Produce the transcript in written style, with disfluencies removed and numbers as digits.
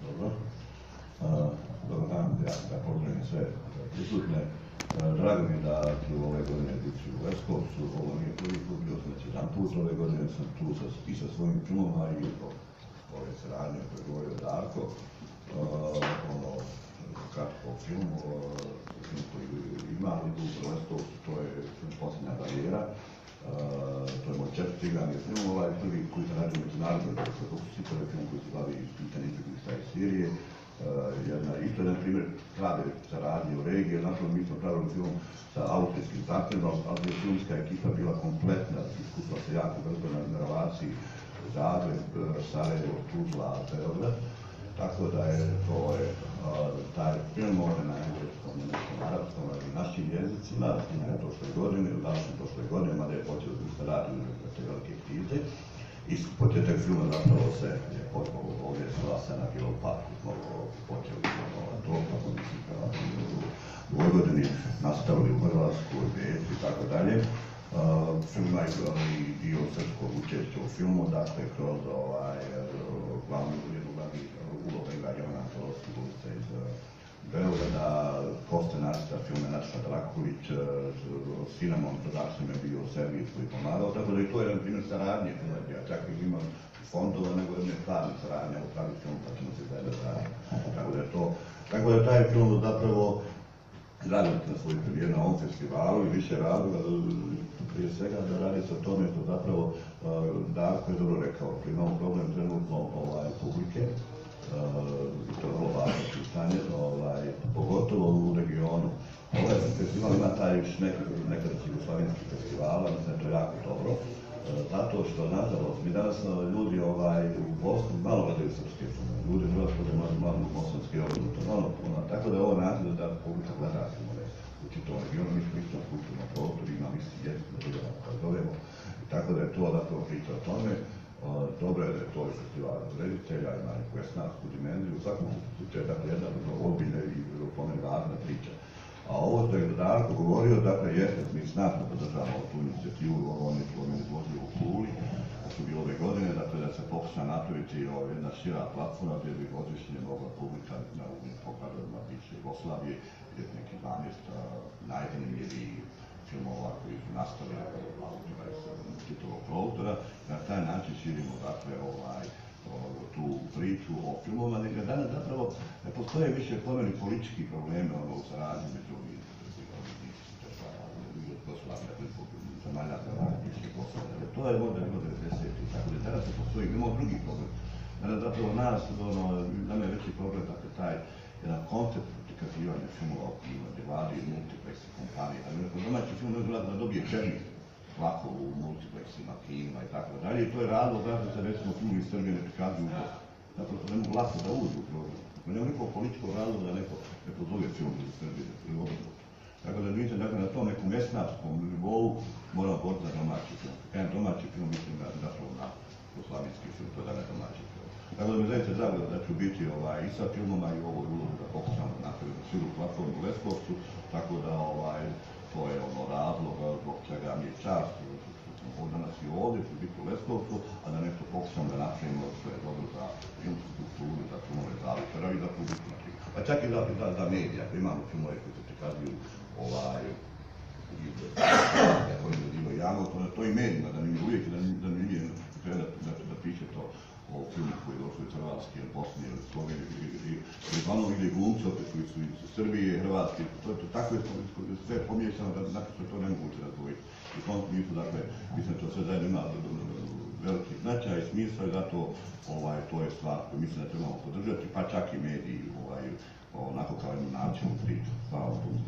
Dobro. Dobar dan, ja pozdravim sve prisutne. Drago mi je da ću ove godine biti u Leskovcu. Ovo nije prvi put, bio sam već jedan put. Ove godine sam tu i sa svojim filmova i ove saradnje koje je govorio Darko. Kratko o filmu, film koji ima u Leskovcu, to je Posljednja barijera. To je moj četvrti igrani film, prvi koji se rađe u međunarodnoj produkciji, to je film koji se bavi pitanje izbjeglica iz Sirije. Isto jedan primjer prave saradnje u regiji, napravo mi smo pravili film sa austrijskim partnerom, ali je filmska ekipa bila kompletna, iskusila se jako brzo na relaciji Zagreb, Sarajevo, Tuzla, Beograd. Tako da je taj film ovdje na engleskom, na nekom arapskom, na našim jezicima, na prošle godine, u završenju prošle godine, mada je počeo da se radi u te velike krize. I početak filma zapravo se je ovdje slasa na Bilom parku, počeli smo to, kako mislim, u Vojvodini, nastavili u Hrvatskoj, Beč i tako dalje. Film ima i dio srpskog učešća u filmu, dakle, kroz jednu glavnih uloga igra Jovana Antolovski, glumica iz Beograda, ko-scenarista filma Nataša Drakulić, Cinnamon Production je bio servis koji pomagao, tako da i to je jedan primjer saradnje, čak i imam fondova, nego jedne stvarne saradnje, u pravi film, pa ćemo se zajedno saradnje. Tako da je taj film zapravo raditi na svoj premijer na ovom festivalu i više razloga, prije svega da radi se o tome što zapravo Darko je dobro rekao, imamo problem trenutno publike, to je vrlo važno pitanje, pogotovo u regionu. Ovaj festival ima taj nekada jugoslavenski festivala, mislim da je to jako dobro, zato što, nažalost, mi danas ljudi u Bosni malo gledaju srpske filme, ljudi u Hrvatskoj malo bosanski obrnuto, tako da je ovo način da publika gleda filmove u čitom regionu, mi smo isto kulturno prostor, imamo isti jezik, da zovemo, tako da je to zapravo priča o tome. Dobro je da je to i festival reditelja, ima neku esnarsku dimenziju, u svakom slučaju je jedna ozbiljna i po meni važna priča. A ovo što je Darko govorio, dakle, jeste, mi snažno podržavamo tu inicijativu, on je izložio u Puli, da su bilo ove godine, dakle, da se pokuša napraviti jedna šira platforma gdje bi godišnje mogla publika na uvijek pokazati bivše Jugoslavije, gdje je neki 12 najzanimljiviji filmova koji su nastali iz Titovog prostora. Na taj način širimo, dakle, tu priču o filmovima, nego danas zapravo ne postoje više po meni politički probleme u saradnji među zemalja bivše Jugoslavije. To je možda bilo 90-ih, tako da danas ne postoji, imamo drugi problem. Danas zapravo nama je veći problem, dakle, taj jedan koncept prikazivanja filmova gdje vladi multiplexi kompanije. Domaći film ne dobije černi lako u multiplexima, kinima i tako dalje. I to je razlog zašto se recimo filmovi iz Srbije ne prikazuju u Bosni. Zapravo ne mogu lako da uđu u program. Nema nikog političkog razloga da neko ne pozove film iz Srbije ili obrnuto. Tako da vidite, na tom nekom esnarskom nivou moramo govoriti za domaći film. Jedan domaći film mislim zapravo na jugoslavenski film, to je da ne domaći film. Tako da mi zaista drago da ću biti i sa filmoma i u ovoj ulogu da pokušamo napraviti širu platformu u Leskovcu, tako da to je razlog zbog čega mi je čast danas i ovdje, ću biti u Leskovcu, a da nešto pokušamo da napravimo što je dobro za filmsku kulturu, za filmove zavičara i za publiku. Pa čak i za medija, imamo filmove koji se prikazuju koji imaju javnost, to i medijima, da mi uvijek zanimljivije da piše to o filmu koji je došao iz Hrvatske, Bosne ili Slovenije, ili uglavnom ide glumci opet koji su iz Srbije, Hrvatske, tako je sve pomiješano da naprosto to nemoguće razdvojiti. U tom smislu, dakle, mislim da to sve zajedno ima veliki značaj i smisla i zato to je stvar koju mislim da trebamo podržati, pa čak i mediji onako kao jednu načinu priču. Hvala vam.